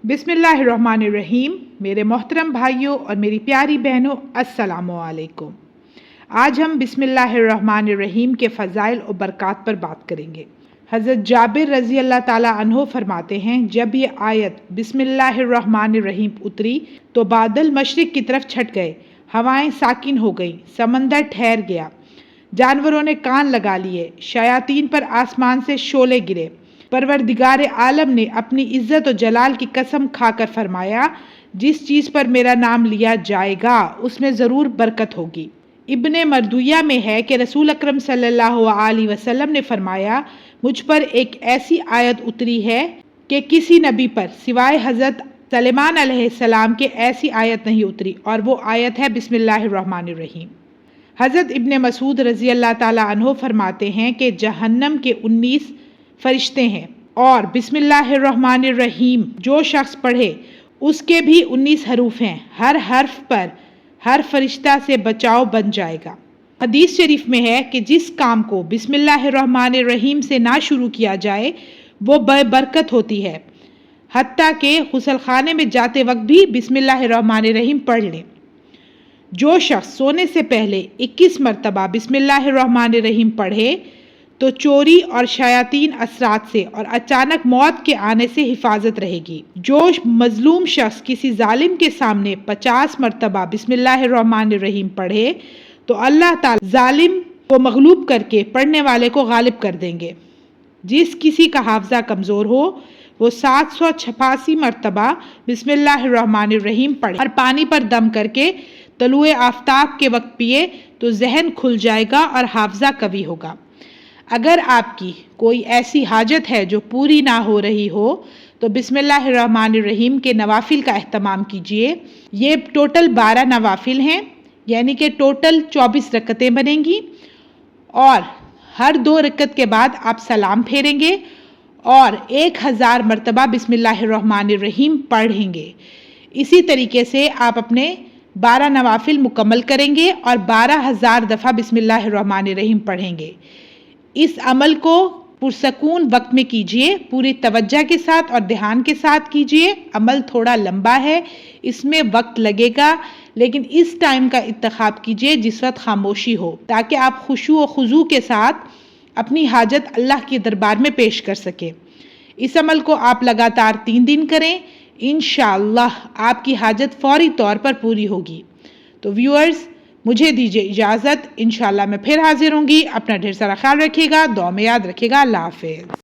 بسم اللہ الرحمن الرحیم۔ میرے محترم بھائیوں اور میری پیاری بہنوں، السلام علیکم۔ آج ہم بسم اللہ الرحمن الرحیم کے فضائل اور برکات پر بات کریں گے۔ حضرت جابر رضی اللہ تعالیٰ عنہ فرماتے ہیں، جب یہ آیت بسم اللہ الرحمن الرحیم اتری تو بادل مشرق کی طرف چھٹ گئے، ہوائیں ساکن ہو گئیں، سمندر ٹھہر گیا، جانوروں نے کان لگا لیے، شیاطین پر آسمان سے شعلے گرے۔ پروردگار عالم نے اپنی عزت و جلال کی قسم کھا کر فرمایا، جس چیز پر میرا نام لیا جائے گا اس میں ضرور برکت ہوگی۔ ابن مردویہ میں ہے کہ رسول اکرم صلی اللہ علیہ وسلم نے فرمایا، مجھ پر ایک ایسی آیت اتری ہے کہ کسی نبی پر سوائے حضرت سلیمان علیہ السلام کے ایسی آیت نہیں اتری، اور وہ آیت ہے بسم اللہ الرحمن الرحیم۔ حضرت ابن مسعود رضی اللہ تعالیٰ عنہ فرماتے ہیں کہ جہنم کے 19 فرشتے ہیں، اور بسم اللہ الرحمن الرحیم جو شخص پڑھے اس کے بھی 19 حروف ہیں، ہر حرف پر ہر فرشتہ سے بچاؤ بن جائے گا۔ حدیث شریف میں ہے کہ جس کام کو بسم اللہ الرحمن الرحیم سے نہ شروع کیا جائے وہ بے برکت ہوتی ہے، حتیٰ کہ غسل خانے میں جاتے وقت بھی بسم اللہ الرحمن الرحیم پڑھ لیں۔ جو شخص سونے سے پہلے 21 مرتبہ بسم اللہ الرحمن الرحیم پڑھے تو چوری اور شیاطین اثرات سے اور اچانک موت کے آنے سے حفاظت رہے گی۔ جو مظلوم شخص کسی ظالم کے سامنے 50 مرتبہ بسم اللہ الرحمن الرحیم پڑھے تو اللہ تعالی ظالم کو مغلوب کر کے پڑھنے والے کو غالب کر دیں گے۔ جس کسی کا حافظہ کمزور ہو وہ 786 مرتبہ بسم اللہ الرحمن الرحیم پڑھے اور پانی پر دم کر کے طلوع آفتاب کے وقت پیے تو ذہن کھل جائے گا اور حافظہ قوی ہوگا۔ اگر آپ کی کوئی ایسی حاجت ہے جو پوری نہ ہو رہی ہو تو بسم اللہ الرحمن الرحیم کے نوافل کا اہتمام کیجیے۔ یہ ٹوٹل 12 نوافل ہیں، یعنی کہ ٹوٹل 24 رکعتیں بنیں گی، اور ہر 2 رکعت کے بعد آپ سلام پھیریں گے اور 1000 مرتبہ بسم اللہ الرحمن الرحیم پڑھیں گے۔ اسی طریقے سے آپ اپنے 12 نوافل مکمل کریں گے اور 12000 دفعہ بسم اللہ الرحمن الرحیم پڑھیں گے۔ اس عمل کو پرسکون وقت میں کیجیے، پوری توجہ کے ساتھ اور دھیان کے ساتھ کیجیے۔ عمل تھوڑا لمبا ہے، اس میں وقت لگے گا، لیکن اس ٹائم کا انتخاب کیجیے جس وقت خاموشی ہو، تاکہ آپ خشوع و خضوع کے ساتھ اپنی حاجت اللہ کے دربار میں پیش کر سکیں۔ اس عمل کو آپ لگاتار 3 دن کریں، انشاءاللہ آپ کی حاجت فوری طور پر پوری ہوگی۔ تو ویورز، مجھے دیجیے اجازت، انشاءاللہ میں پھر حاضر ہوں گی۔ اپنا ڈھیر سارا خیال رکھیے گا، دعا میں یاد رکھیے گا۔ اللہ حافظ۔